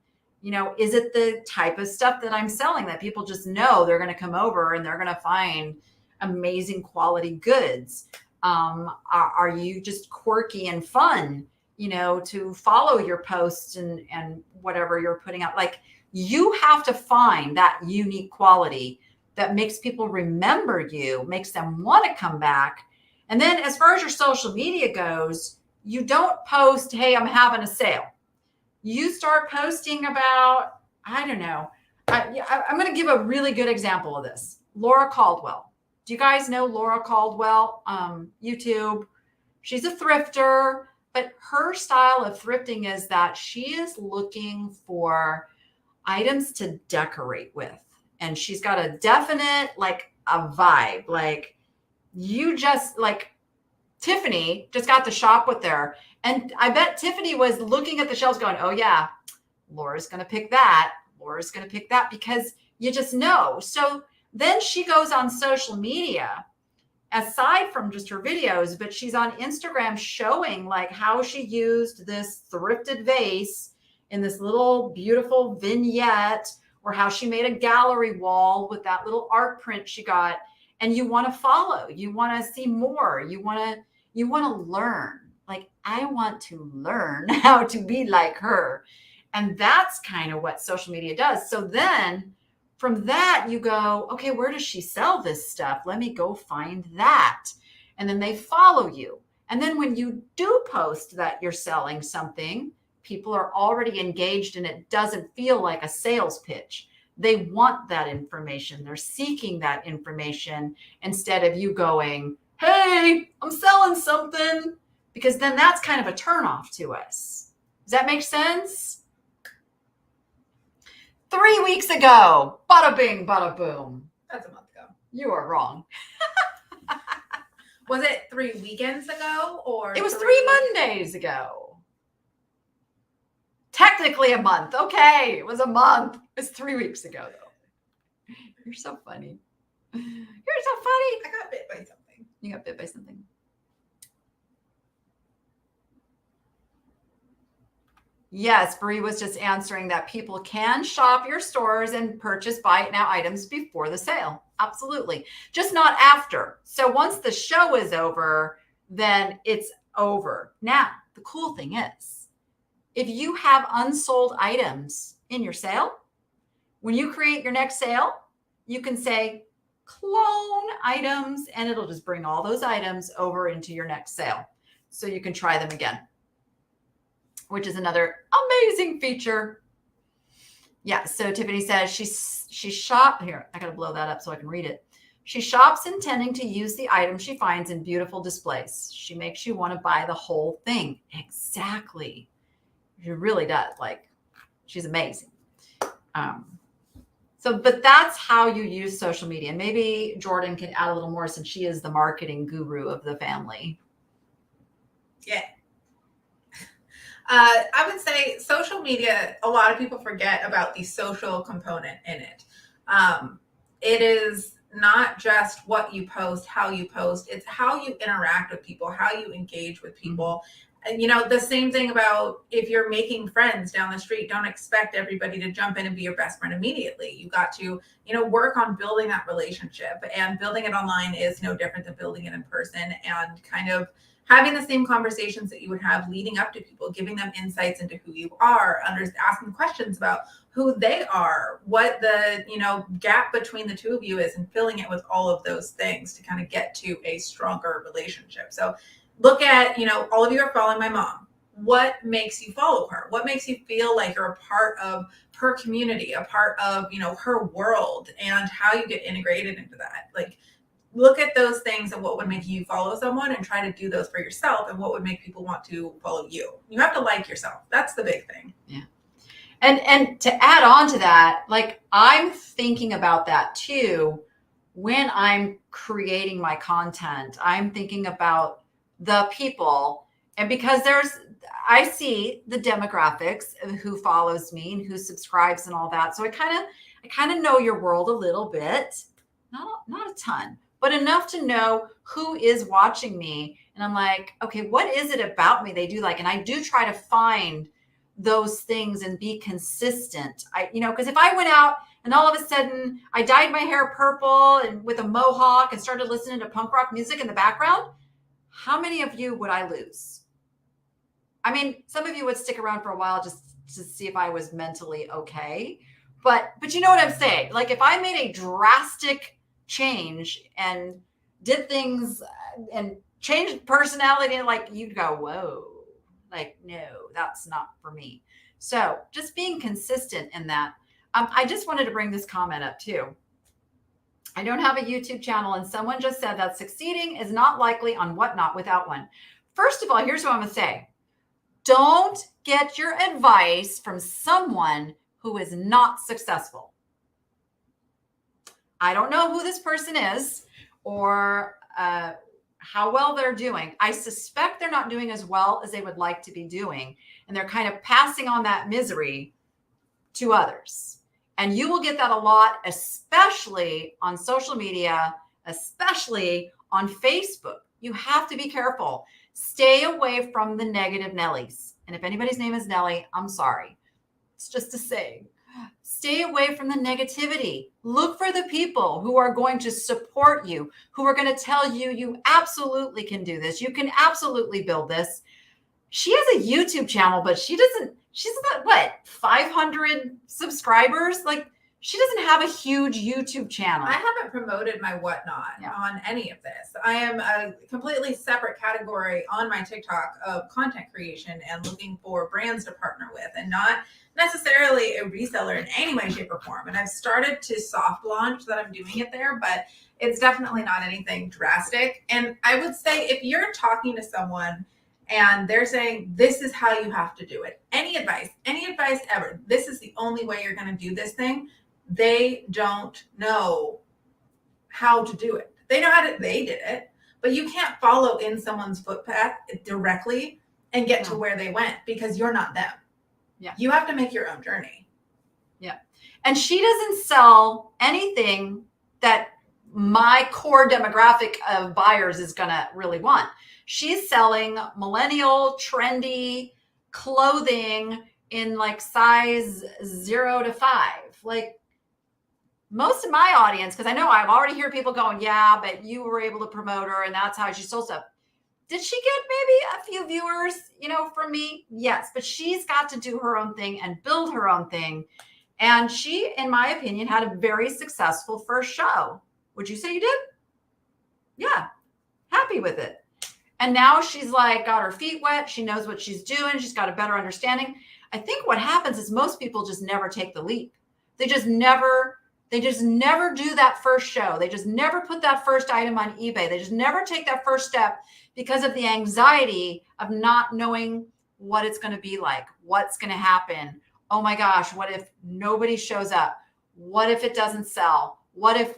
Is it the type of stuff that I'm selling that people just know they're going to come over and they're going to find amazing quality goods? Are you just quirky and fun, to follow your posts and whatever you're putting out? You have to find that unique quality that makes people remember you, makes them want to come back. And then as far as your social media goes, you don't post, hey, I'm having a sale. You start posting about, I don't know. I'm going to give a really good example of this. Laura Caldwell. Do you guys know Laura Caldwell? YouTube. She's a thrifter, but her style of thrifting is that she is looking for items to decorate with. And she's got a definite, a vibe. Tiffany just got to shop with her. And I bet Tiffany was looking at the shelves going, oh yeah, Laura's going to pick that. Laura's going to pick that, because you just know. So then she goes on social media aside from just her videos, but she's on Instagram showing like how she used this thrifted vase in this little beautiful vignette, or how she made a gallery wall with that little art print she got. And you want to follow, you want to see more, you want to learn. Like, I want to learn how to be like her. And that's kind of what social media does. So then from that, you go, okay, where does she sell this stuff? Let me go find that. And then they follow you. And then when you do post that you're selling something, people are already engaged and it doesn't feel like a sales pitch. They want that information. They're seeking that information instead of you going, hey, I'm selling something, because then that's kind of a turnoff to us. Does that make sense? 3 weeks ago, bada bing, bada boom. That's a month ago. You are wrong. Was it 3 weekends ago, or it was 3 Mondays ago? Technically a month. Okay, it was a month. It's 3 weeks ago, though. You're so funny. You're so funny. I got bit by something. You got bit by something. Yes, Bree was just answering that people can shop your stores and purchase buy it now items before the sale. Absolutely. Just not after. So once the show is over, then it's over. Now, the cool thing is, if you have unsold items in your sale, when you create your next sale, you can say clone items, and it'll just bring all those items over into your next sale. So you can try them again, which is another amazing feature. Yeah, so Tiffany says she shop here. I got to blow that up so I can read it. She shops intending to use the item she finds in beautiful displays. She makes you want to buy the whole thing. Exactly. She really does. Like, she's amazing. But that's how you use social media. And maybe Jordan can add a little more, since she is the marketing guru of the family. Yeah. I would say social media, a lot of people forget about the social component in it. It is not just what you post, how you post, it's how you interact with people, how you engage with people. And, the same thing about if you're making friends down the street, don't expect everybody to jump in and be your best friend immediately. You got to, work on building that relationship, and building it online is no different than building it in person, and kind of having the same conversations that you would have leading up to people, giving them insights into who you are, asking questions about who they are, what the, gap between the two of you is, and filling it with all of those things to kind of get to a stronger relationship. So look at, all of you are following my mom. What makes you follow her? What makes you feel like you're a part of her community, a part of, her world, and how you get integrated into that? Like, look at those things and what would make you follow someone, and try to do those for yourself, and what would make people want to follow you. You have to like yourself. That's the big thing. Yeah. And to add on to that, like, I'm thinking about that too when I'm creating my content. I'm thinking about the people, and because I see the demographics of who follows me and who subscribes and all that. So I kind of know your world a little bit, not a ton, but enough to know who is watching me. And I'm like, okay, what is it about me they do like? And I do try to find those things and be consistent. Because if I went out and all of a sudden I dyed my hair purple and with a mohawk and started listening to punk rock music in the background, how many of you would I lose? I mean, some of you would stick around for a while just to see if I was mentally okay. But you know what I'm saying? Like, if I made a drastic change and did things and changed personality, like, you'd go, whoa, like, no, that's not for me. So just being consistent in that. I just wanted to bring this comment up too. I don't have a YouTube channel, and someone just said that succeeding is not likely on WhatNot without one. First of all, here's what I'm going to say. Don't get your advice from someone who is not successful. I don't know who this person is or how well they're doing. I suspect they're not doing as well as they would like to be doing, and they're kind of passing on that misery to others. And you will get that a lot, especially on social media, especially on Facebook. You have to be careful. Stay away from the negative Nellies. And if anybody's name is Nellie, I'm sorry. It's just a saying. Stay away from the negativity. Look for the people who are going to support you, who are going to tell you, you absolutely can do this. You can absolutely build this. She has a YouTube channel, but she's got what, 500 subscribers? Like, she doesn't have a huge YouTube channel. I haven't promoted my WhatNot on any of this. I am a completely separate category on my TikTok of content creation and looking for brands to partner with, and not necessarily a reseller in any way, shape, or form. And I've started to soft launch that I'm doing it there, but it's definitely not anything drastic. And I would say if you're talking to someone and they're saying, this is how you have to do it, any advice ever, this is the only way you're going to do this thing, they don't know how to do it. They know they did it, but you can't follow in someone's footpath directly and get to where they went, because you're not them. Yeah. You have to make your own journey. Yeah. And she doesn't sell anything that my core demographic of buyers is going to really want. She's selling millennial, trendy clothing in like size 0 to 5. Like, most of my audience, because I know I've already heard people going, yeah, but you were able to promote her and that's how she sold stuff. Did she get maybe a few viewers, from me? Yes, but she's got to do her own thing and build her own thing. And she, in my opinion, had a very successful first show. Would you say you did? Yeah, happy with it. And now she's like got her feet wet. She knows what she's doing. She's got a better understanding. I think what happens is most people just never take the leap. They just never do that first show. They just never put that first item on eBay. They just never take that first step because of the anxiety of not knowing what it's going to be like, what's going to happen. Oh my gosh, what if nobody shows up? What if it doesn't sell? What if?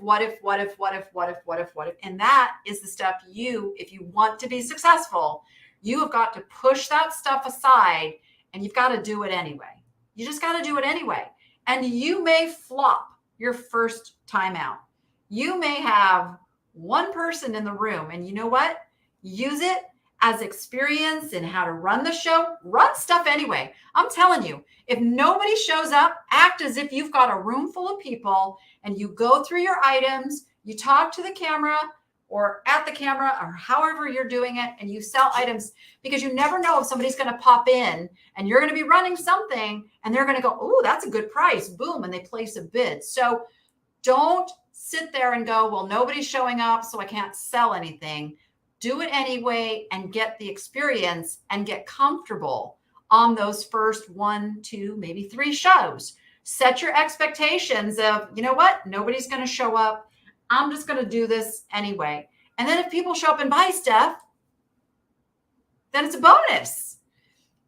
And that is the stuff if you want to be successful, you have got to push that stuff aside and you've got to do it anyway. You just got to do it anyway. And you may flop your first time out. You may have one person in the room, and you know what? Use it as experience in how to run the show. Run stuff anyway. I'm telling you, if nobody shows up, act as if you've got a room full of people and you go through your items, you talk to the camera or at the camera or however you're doing it, and you sell items, because you never know if somebody's going to pop in and you're going to be running something and they're going to go, oh, that's a good price. Boom. And they place a bid. So don't sit there and go, well, nobody's showing up, so I can't sell anything. Do it anyway and get the experience and get comfortable on those first 1, 2, maybe 3 shows. Set your expectations of, you know what? Nobody's going to show up. I'm just going to do this anyway. And then if people show up and buy stuff, then it's a bonus.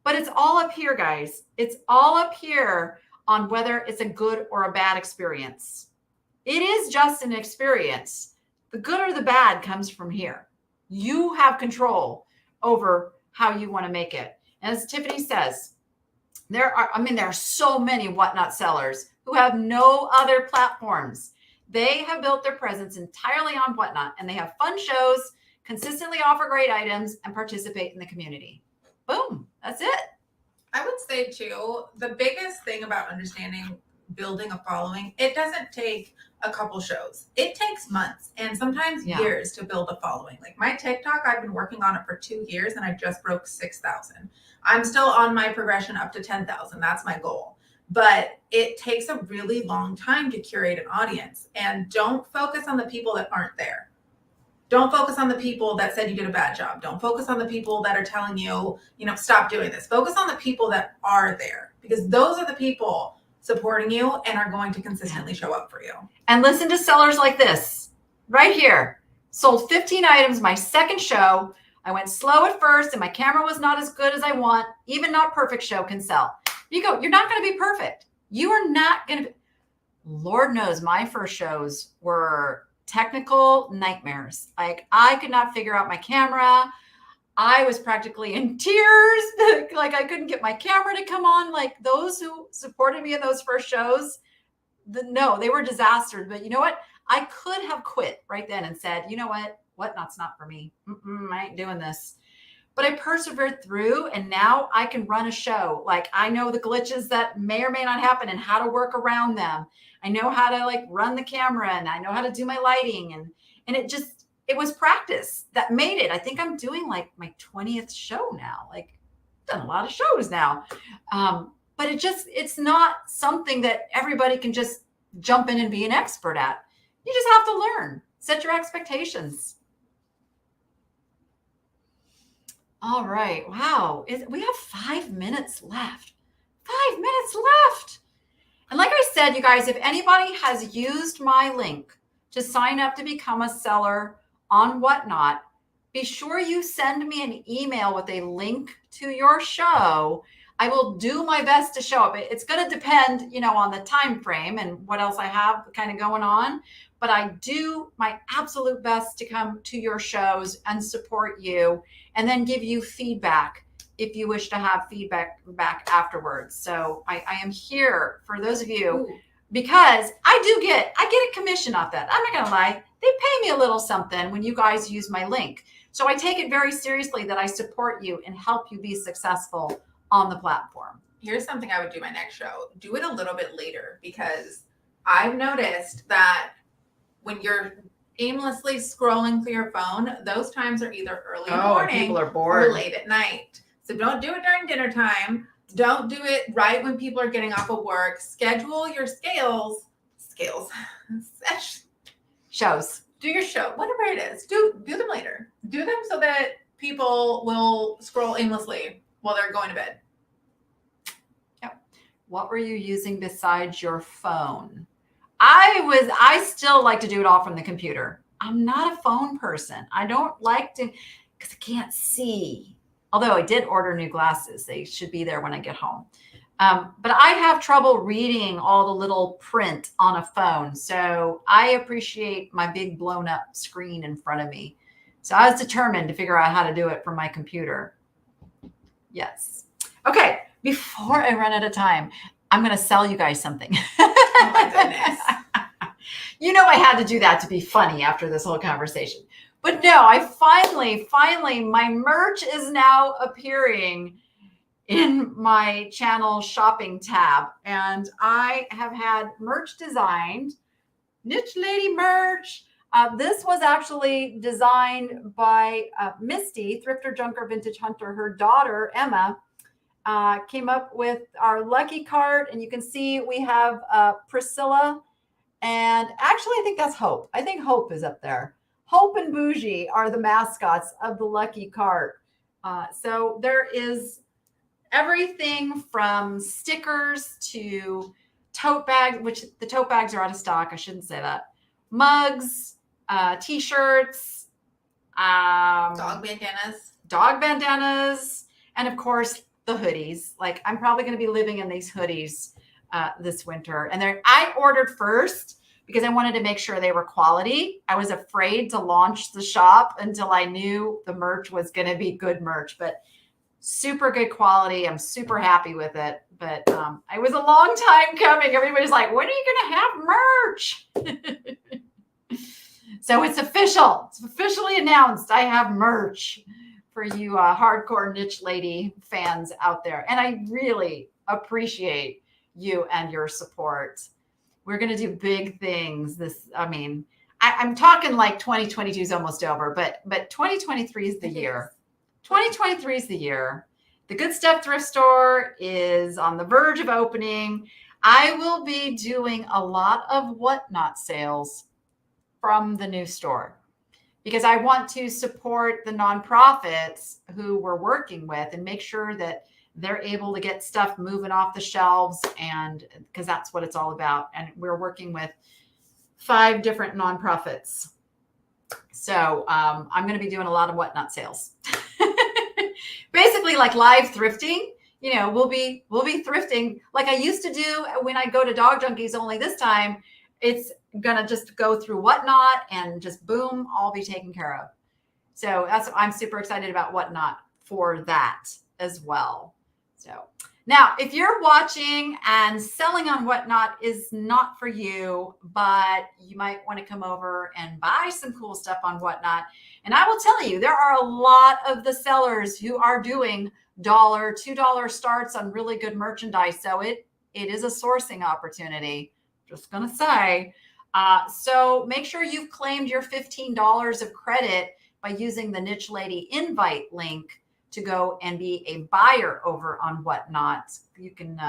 But it's all up here, guys. It's all up here on whether it's a good or a bad experience. It is just an experience. The good or the bad comes from here. You have control over how you want to make it. And as Tiffany says, there are so many WhatNot sellers who have no other platforms. They have built their presence entirely on WhatNot, and they have fun shows, consistently offer great items, and participate in the community. Boom. That's it. I would say too, the biggest thing about understanding building a following, it doesn't take a couple shows. It takes months and sometimes years to build a following. Like my TikTok, I've been working on it for 2 years and I just broke 6,000. I'm still on my progression up to 10,000. That's my goal. But it takes a really long time to curate an audience. And don't focus on the people that aren't there. Don't focus on the people that said you did a bad job. Don't focus on the people that are telling you, stop doing this. Focus on the people that are there, because those are the people supporting you and are going to consistently show up for you. And listen to sellers like this right here. Sold 15 items my second show. I went slow at first and my camera was not as good as I want. Even not perfect show can sell. You go, you're not going to be perfect. You are not going to be. Lord knows my first shows were technical nightmares. Like I could not figure out my camera. I was practically in tears. Like I couldn't get my camera to come on. Like those who supported me in those first shows, no, they were disasters. But you know what? I could have quit right then and said, you know what? Whatnot's not for me. I ain't doing this. But I persevered through, and now I can run a show. Like, I know the glitches that may or may not happen and how to work around them. I know how to like run the camera, and I know how to do my lighting, and it was practice that made it. I think I'm doing like my 20th show now. Like, I've done a lot of shows now. But it's not something that everybody can just jump in and be an expert at. You just have to learn, set your expectations. All right. Wow. We have 5 minutes left. 5 minutes left. And like I said, you guys, if anybody has used my link to sign up to become a seller on WhatNot, be sure you send me an email with a link to your show. I will do my best to show up. It's going to depend, on the time frame and what else I have kind of going on. But I do my absolute best to come to your shows and support you, and then give you feedback if you wish to have feedback back afterwards. So I am here for those of you, because I get a commission off that. I'm not going to lie. They pay me a little something when you guys use my link. So I take it very seriously that I support you and help you be successful on the platform. Here's something I would do my next show. Do it a little bit later, because I've noticed that when you're aimlessly scrolling through your phone, those times are either early in the morning people are bored, or late at night. So don't do it during dinner time. Don't do it right when people are getting off of work. Schedule your shows. Do your show, whatever it is. Do them later. Do them so that people will scroll aimlessly while they're going to bed. Yep. What were you using besides your phone? I still like to do it all from the computer. I'm not a phone person. I don't like to, because I can't see. Although I did order new glasses. They should be there when I get home. But I have trouble reading all the little print on a phone. So I appreciate my big blown up screen in front of me. So I was determined to figure out how to do it from my computer. Yes. Okay. Before I run out of time, I'm going to sell you guys something. Oh my goodness. I had to do that to be funny after this whole conversation. But no, I finally, my merch is now appearing in my channel shopping tab. And I have had merch designed, Niche Lady merch. This was actually designed by Misty, Thrifter, Junker, Vintage Hunter. Her daughter, Emma, came up with our lucky card. And you can see we have Priscilla. And actually, I think that's Hope. I think Hope is up there. Hope and Bougie are the mascots of the lucky cart. So there is everything from stickers to tote bags, which the tote bags are out of stock. I shouldn't say that. Mugs, t-shirts, dog bandanas, and of course the hoodies. Like, I'm probably going to be living in these hoodies this winter. And I ordered first because I wanted to make sure they were quality. I was afraid to launch the shop until I knew the merch was going to be good merch, but super good quality. I'm super happy with it. But it was a long time coming. Everybody's like, when are you going to have merch? So it's official. It's officially announced. I have merch for you hardcore Niche Lady fans out there. And I really appreciate you and your support. We're going to do big things. I'm talking like 2022 is almost over, but 2023 is the year. 2023 is the year. The Good Stuff Thrift Store is on the verge of opening. I will be doing a lot of WhatNot sales from the new store because I want to support the nonprofits who we're working with and make sure that they're able to get stuff moving off the shelves, and because that's what it's all about. And we're working with 5 different nonprofits. So I'm going to be doing a lot of WhatNot sales. Basically like live thrifting. We'll be thrifting like I used to do when I go to Dog Junkies, only this time it's going to just go through WhatNot and just boom, all be taken care of. So I'm super excited about WhatNot for that as well. So Now, if you're watching and selling on Whatnot is not for you, but you might want to come over and buy some cool stuff on Whatnot. And I will tell you, there are a lot of the sellers who are doing $1, $2 starts on really good merchandise. So it is a sourcing opportunity. Just going to say. So make sure you've claimed your $15 of credit by using the Niche Lady invite link to go and be a buyer over on Whatnot. You can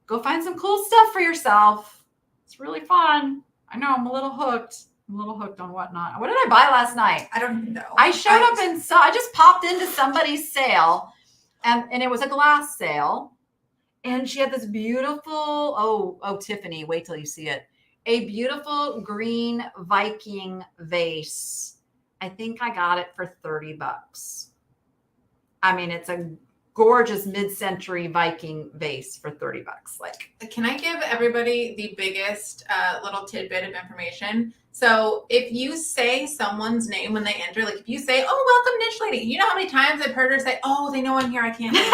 go find some cool stuff for yourself. It's really fun. I know I'm a little hooked. I'm a little hooked on Whatnot. What did I buy last night? I don't know. I showed up and saw, I just popped into somebody's sale and it was a glass sale. And she had this beautiful, Tiffany, wait till you see it. A beautiful green Viking vase. I think I got it for $30. I mean, it's a gorgeous mid-century Viking vase for $30. Like, can I give everybody the biggest little tidbit of information? So if you say someone's name when they enter, like if you say, "Oh, welcome, Niche Lady," you know how many times I've heard her say, "Oh, they know I'm here. I can't hear."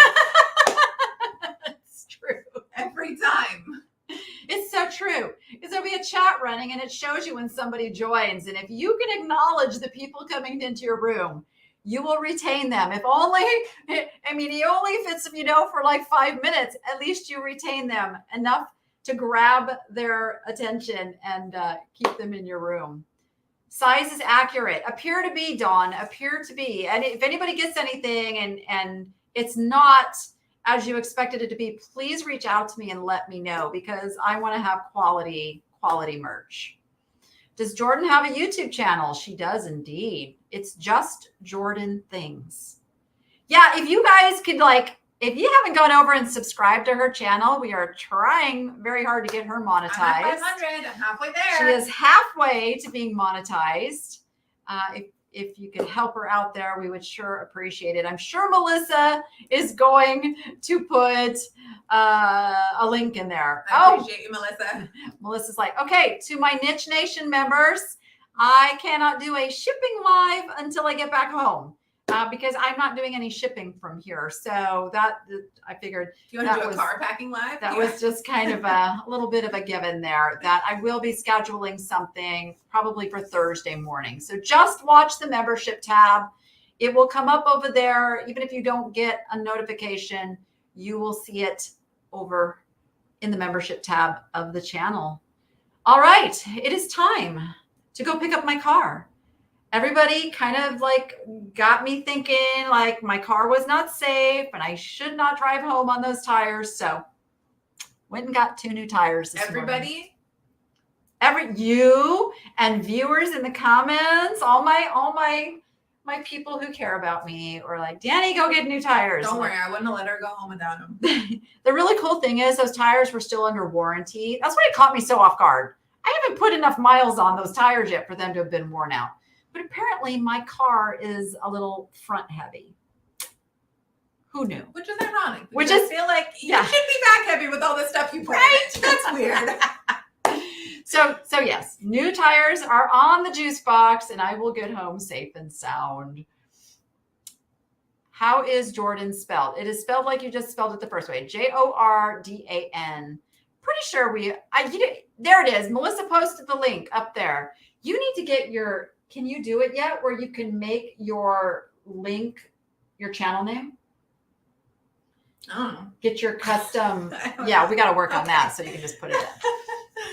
That's true. Every time. It's so true. Because there'll be a chat running and it shows you when somebody joins. And if you can acknowledge the people coming into your room, you will retain them. If only, I mean, only if it's, for like 5 minutes, at least you retain them enough to grab their attention and keep them in your room. Size is accurate. Appear to be, Dawn, appear to be. And if anybody gets anything and it's not as you expected it to be, please reach out to me and let me know, because I want to have quality merch. Does Jordan have a YouTube channel? She does indeed. It's just Jordan Things. Yeah, if you guys could, if you haven't gone over and subscribed to her channel, we are trying very hard to get her monetized. I'm at 500. I'm halfway there. She is halfway to being monetized. If you could help her out there, we would sure appreciate it. I'm sure Melissa is going to put a link in there. I appreciate you, Melissa. Melissa's like, okay, to my Niche Nation members, I cannot do a shipping live until I get back home because I'm not doing any shipping from here. So that I figured. Do you want to do a car packing live? That was just kind of a little bit of a given there, that I will be scheduling something probably for Thursday morning. So just watch the membership tab. It will come up over there. Even if you don't get a notification, you will see it over in the membership tab of the channel. All right, it is time to go pick up my car. Everybody kind of got me thinking my car was not safe and I should not drive home on those tires. So went and got 2 new tires this morning. You and viewers in the comments, all my people who care about me or Danny, go get new tires. Don't worry, I wouldn't have let her go home without them. The really cool thing is those tires were still under warranty. That's why it caught me so off guard. I haven't put enough miles on those tires yet for them to have been worn out. But apparently my car is a little front heavy. Who knew? Which is ironic. I feel like you should be back heavy with all the stuff you put in it. That's weird. So yes, new tires are on the juice box and I will get home safe and sound. How is Jordan spelled? It is spelled like you just spelled it the first way. Jordan. Pretty sure there it is. Melissa posted the link up there. You need to get can you do it yet where you can make your link your channel name? Oh. Get your custom. Yeah, we got to work on that so you can just put it in.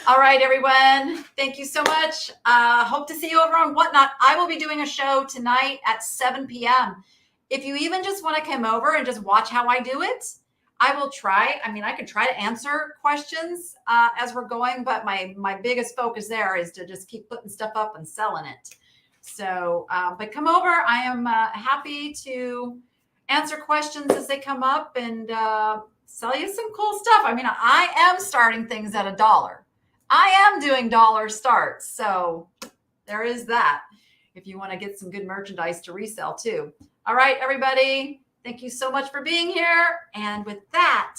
All right, everyone. Thank you so much. Hope to see you over on Whatnot. I will be doing a show tonight at 7 p.m. If you even just want to come over and just watch how I do it, I will try. I mean, I could try to answer questions as we're going, but my biggest focus there is to just keep putting stuff up and selling it. So, but come over. I am happy to answer questions as they come up and sell you some cool stuff. I mean, I am starting things at $1. I am doing dollar starts. So there is that. If you want to get some good merchandise to resell too. All right, everybody. Thank you so much for being here. And with that,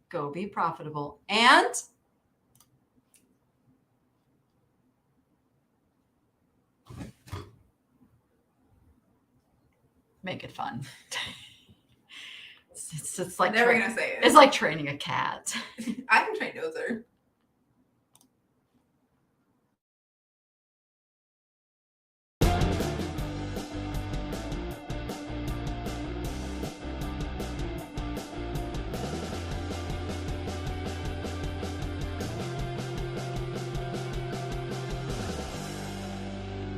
go be profitable and make it fun. It's like Never gonna say it. it's like training a cat. I can train Dozer.